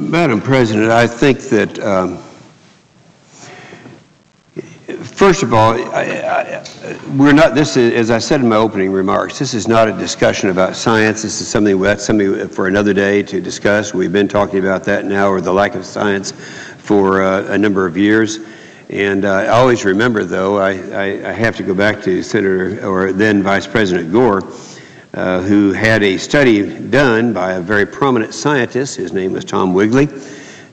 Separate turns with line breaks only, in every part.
Madam President, I think that, first of all, we're not, this is, as I said in my opening remarks, this is not a discussion about science. This is something for another day to discuss. We've been talking about that now, or the lack of science, for a number of years. And I always remember, though, I have to go back to Senator, or then Vice President Gore, who had a study done by a very prominent scientist. His name was Tom Wigley.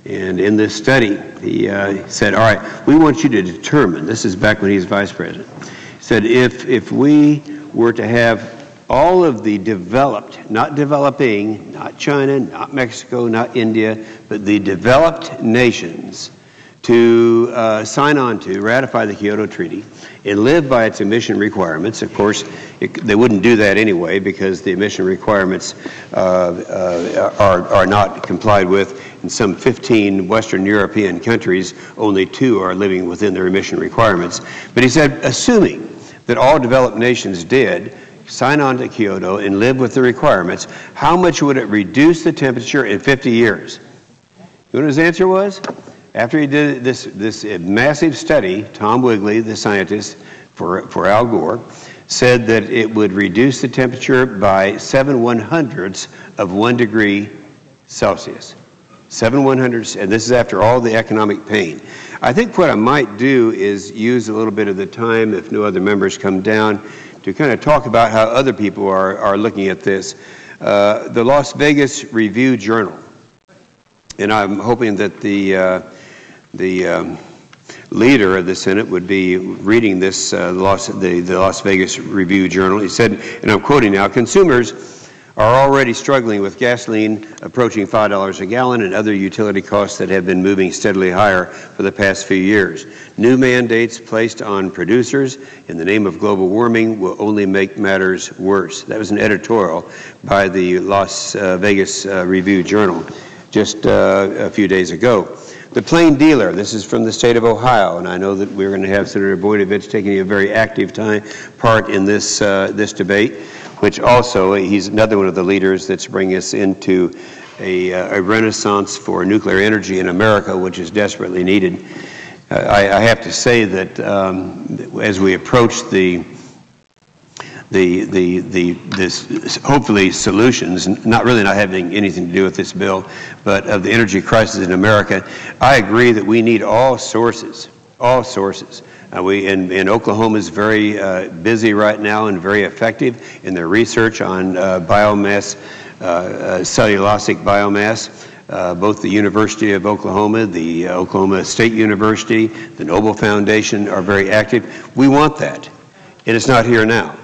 And in this study, he said, all right, we want you to determine, this is back when he was vice president, he said, if we were to have all of the developed, not developing, not China, not Mexico, not India, but the developed nations to sign on to, ratify the Kyoto Treaty, and live by its emission requirements. Of course, they wouldn't do that anyway because the emission requirements are not complied with. In some 15 Western European countries, only 2 are living within their emission requirements. But he said, assuming that all developed nations did sign on to Kyoto and live with the requirements, how much would it reduce the temperature in 50 years? You know what his answer was? After he did this massive study, Tom Wigley, the scientist for Al Gore, said that it would reduce the temperature by 7/100ths of 1 degree Celsius. 7/100ths, and this is after all the economic pain. I think what I might do is use a little bit of the time, if no other members come down, to kind of talk about how other people are looking at this. The Las Vegas Review-Journal, and I'm hoping that the leader of the Senate would be reading this, the Las Vegas Review-Journal. He said, and I'm quoting now, consumers are already struggling with gasoline approaching $5 a gallon and other utility costs that have been moving steadily higher for the past few years. New mandates placed on producers in the name of global warming will only make matters worse. That was an editorial by the Las Vegas Review-Journal just a few days ago. The plain dealer, this is from the state of Ohio, and I know that we're going to have Senator Boydovich taking a very active part in this debate, which also, he's another one of the leaders that's bringing us into a renaissance for nuclear energy in America, which is desperately needed. I have to say that as we approach this hopefully solutions, not having anything to do with this bill, but of the energy crisis in America, I agree that we need all sources. And Oklahoma is very busy right now and very effective in their research on biomass, cellulosic biomass. Both the University of Oklahoma, the Oklahoma State University, the Noble Foundation are very active. We want that, and it's not here now.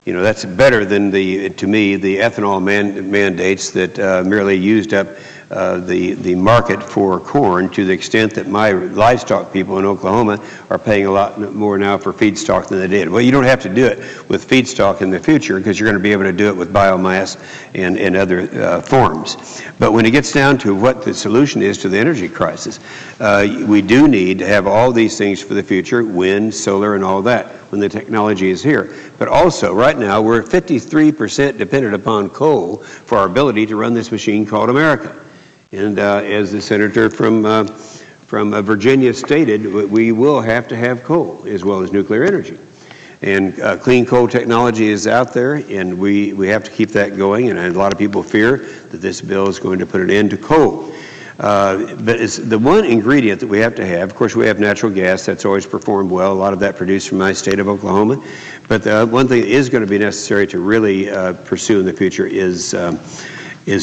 You know, that's better than to me, the ethanol mandates that merely used up the market for corn to the extent that my livestock people in Oklahoma are paying a lot more now for feedstock than they did. Well, you don't have to do it with feedstock in the future because you're going to be able to do it with biomass and other forms. But when it gets down to what the solution is to the energy crisis, we do need to have all these things for the future, wind, solar, and all that, when the technology is here. But also, right now, we're 53% dependent upon coal for our ability to run this machine called America. And as the senator from Virginia stated, we will have to have coal as well as nuclear energy. And clean coal technology is out there, and we have to keep that going. And a lot of people fear that this bill is going to put an end to coal. But it's the one ingredient that we have to have. Of course, we have natural gas. That's always performed well. A lot of that produced from my state of Oklahoma. But the one thing that is going to be necessary to really pursue in the future is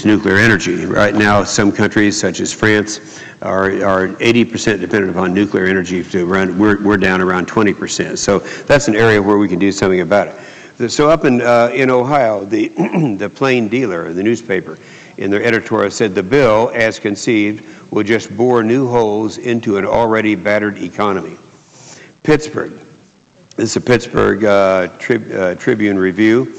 nuclear energy. Right now, some countries, such as France, are 80% dependent upon nuclear energy to run. We're down around 20%. So that's an area where we can do something about it. So up in Ohio, the Plain Dealer, the newspaper, in their editorial said the bill, as conceived, will just bore new holes into an already battered economy. Pittsburgh, this is a Pittsburgh Tribune Review,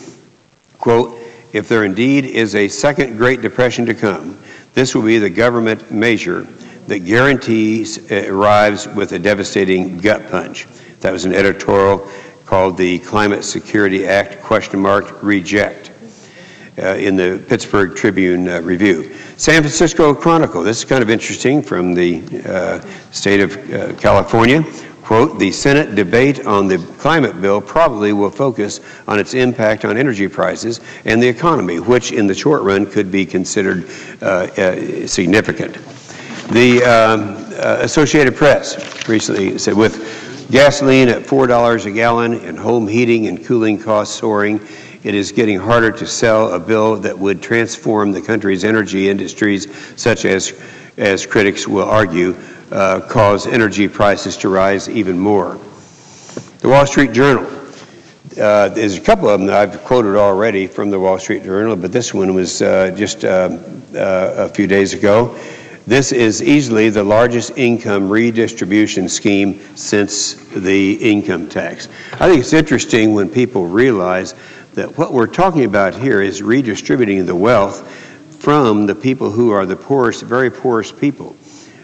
quote, if there indeed is a second Great Depression to come, this will be the government measure that guarantees it arrives with a devastating gut punch. That was an editorial called the Climate Security Act, ? Reject. in the Pittsburgh Tribune Review. San Francisco Chronicle, this is kind of interesting, from the state of California. Quote, the Senate debate on the climate bill probably will focus on its impact on energy prices and the economy, which in the short run could be considered significant. The Associated Press recently said, with gasoline at $4 a gallon and home heating and cooling costs soaring, it is getting harder to sell a bill that would transform the country's energy industries, such as critics will argue, cause energy prices to rise even more. The Wall Street Journal. There's a couple of them that I've quoted already from the Wall Street Journal, but this one was just a few days ago. This is easily the largest income redistribution scheme since the income tax. I think it's interesting when people realize that what we're talking about here is redistributing the wealth from the people who are the poorest, very poorest people.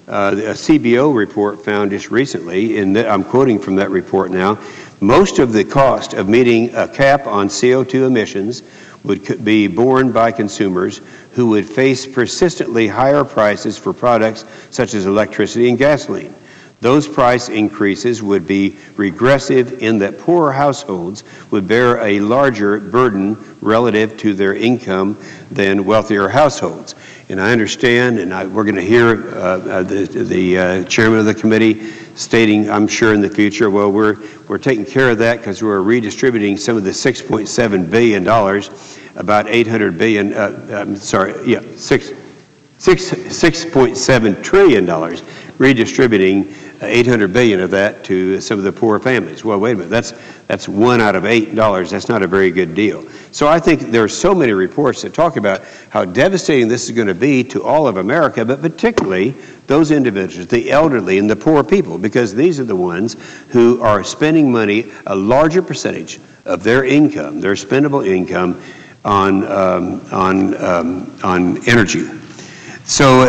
A CBO report found just recently, and I'm quoting from that report now, most of the cost of meeting a cap on CO2 emissions would be borne by consumers who would face persistently higher prices for products such as electricity and gasoline. Those price increases would be regressive in that poorer households would bear a larger burden relative to their income than wealthier households. And I understand, and we're going to hear the chairman of the committee stating, I'm sure in the future, well, we're taking care of that because we're redistributing some of the $6.7 billion, about $800 billion, $6.7 trillion, redistributing $800 billion of that to some of the poor families. Well, wait a minute, that's $1 out of $8. That's not a very good deal. So I think there are so many reports that talk about how devastating this is going to be to all of America, but particularly those individuals, the elderly and the poor people, because these are the ones who are spending money, a larger percentage of their income, their spendable income, on energy. So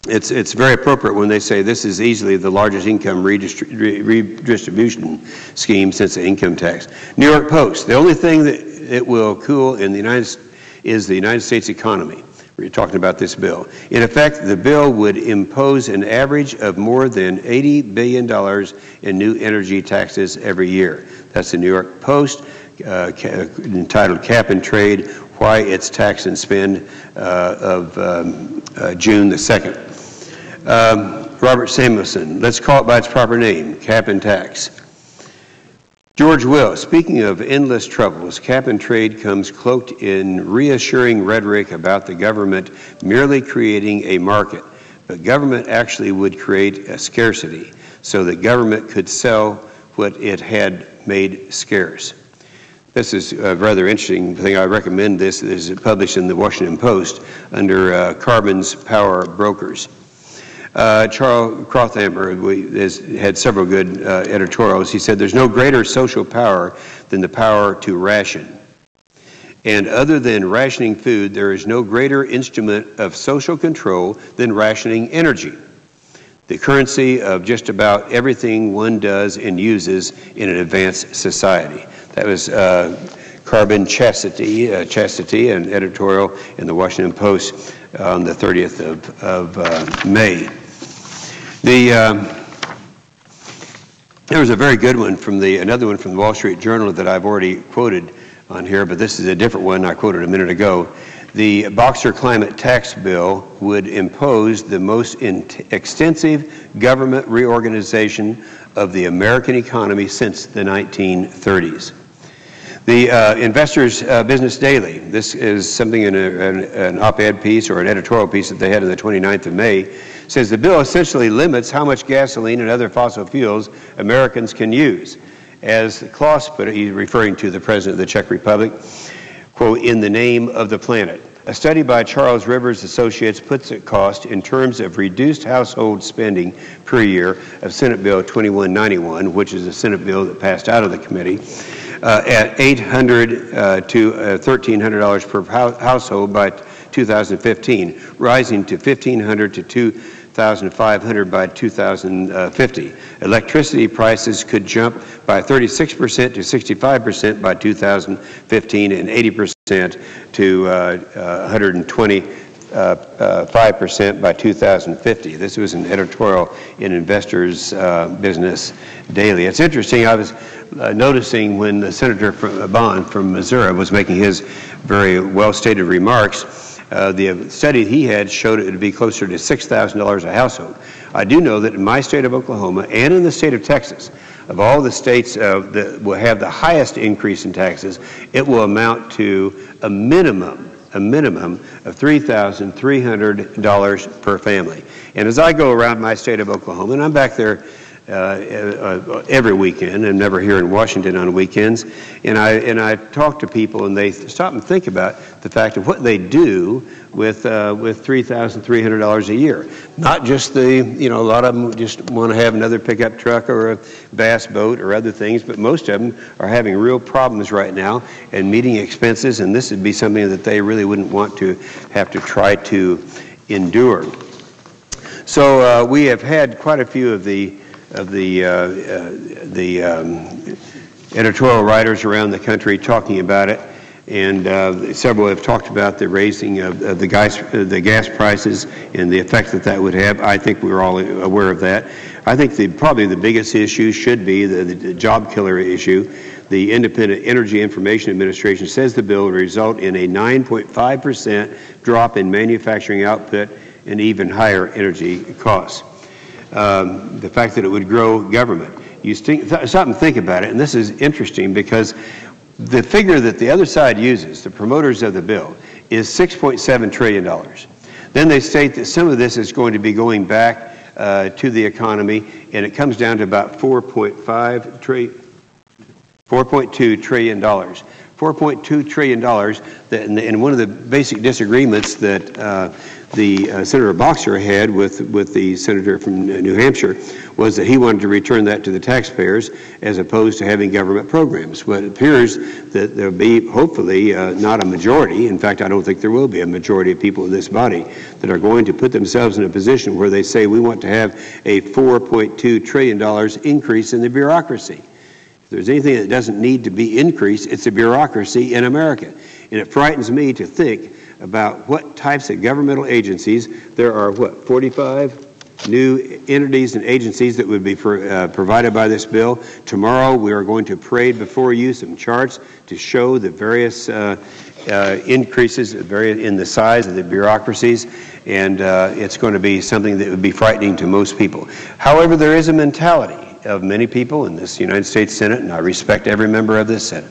it's very appropriate when they say this is easily the largest income redistribution scheme since the income tax. New York Post, the only thing that it will cool in the is the United States economy. We're talking about this bill. In effect, the bill would impose an average of more than $80 billion in new energy taxes every year. That's the New York Post, entitled Cap and Trade, Why It's Tax and Spend, of June the 2nd. Robert Samuelson, let's call it by its proper name, cap and tax. George Will, speaking of endless troubles, cap and trade comes cloaked in reassuring rhetoric about the government merely creating a market, but government actually would create a scarcity so that government could sell what it had made scarce. This is a rather interesting thing. I recommend this. This is published in the Washington Post under Carbon's Power Brokers. Charles Krothammer has had several good editorials. He said, there's no greater social power than the power to ration. And other than rationing food, there is no greater instrument of social control than rationing energy, the currency of just about everything one does and uses in an advanced society. That was Carbon Chastity, an editorial in the Washington Post on the 30th of May. There was a very good one from another one from the Wall Street Journal that I've already quoted on here, but this is a different one I quoted a minute ago. The Boxer climate tax bill would impose the most extensive government reorganization of the American economy since the 1930s. The Investors Business Daily, this is something in an op-ed piece or an editorial piece that they had on the 29th of May, says the bill essentially limits how much gasoline and other fossil fuels Americans can use. As Klaus put it, he's referring to the President of the Czech Republic, quote, in the name of the planet. A study by Charles Rivers Associates puts the cost in terms of reduced household spending per year of Senate Bill 2191, which is a Senate bill that passed out of the committee, at $800 to $1,300 per household by 2015, rising to $1,500 to $1,500 by 2050. Electricity prices could jump by 36% to 65% by 2015 and 80% to 125% by 2050. This was an editorial in Investors Business Daily. It's interesting, I was noticing when the Senator Bond from Missouri was making his very well-stated remarks, the study he had showed it would be closer to $6,000 a household. I do know that in my state of Oklahoma and in the state of Texas, of all the states that will have the highest increase in taxes, it will amount to a minimum of $3,300 per family. And as I go around my state of Oklahoma, and I'm back there every weekend, and never here in Washington on weekends, and I talk to people, and they stop and think about the fact of what they do with $3,300 a year. Not just a lot of them just want to have another pickup truck or a bass boat or other things, but most of them are having real problems right now and meeting expenses, and this would be something that they really wouldn't want to have to try to endure. So we have had quite a few of the editorial writers around the country talking about it, and several have talked about the raising of the gas prices and the effect that would have. I think we're all aware of that. I think probably the biggest issue should be the job killer issue. The Independent Energy Information Administration says the bill will result in a 9.5% drop in manufacturing output and even higher energy costs. The fact that it would grow government. You stop and think about it, and this is interesting because the figure that the other side uses, the promoters of the bill, is $6.7 trillion. Then they state that some of this is going to be going back to the economy, and it comes down to about $4.2 trillion. $4.2 trillion, and one of the basic disagreements that Senator Boxer had with the senator from New Hampshire was that he wanted to return that to the taxpayers as opposed to having government programs. But it appears that there will be, hopefully, not a majority. In fact, I don't think there will be a majority of people in this body that are going to put themselves in a position where they say we want to have a $4.2 trillion increase in the bureaucracy. If there's anything that doesn't need to be increased, it's the bureaucracy in America. And it frightens me to think about what types of governmental agencies. There are, 45 new entities and agencies that would be provided by this bill. Tomorrow we are going to parade before you some charts to show the various increases in the size of the bureaucracies, and it's going to be something that would be frightening to most people. However, there is a mentality of many people in this United States Senate, and I respect every member of this Senate,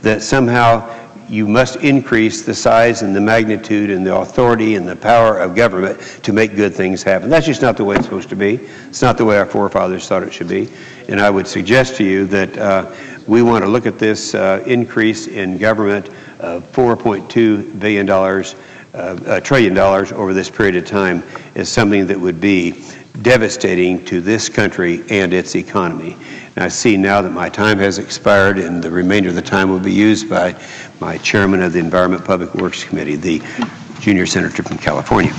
that somehow you must increase the size and the magnitude and the authority and the power of government to make good things happen. That's just not the way it's supposed to be. It's not the way our forefathers thought it should be. And I would suggest to you that we want to look at this increase in government of $4.2 trillion over this period of time as something that would be devastating to this country and its economy. And I see now that my time has expired, and the remainder of the time will be used by my chairman of the Environment Public Works Committee, the junior senator from California.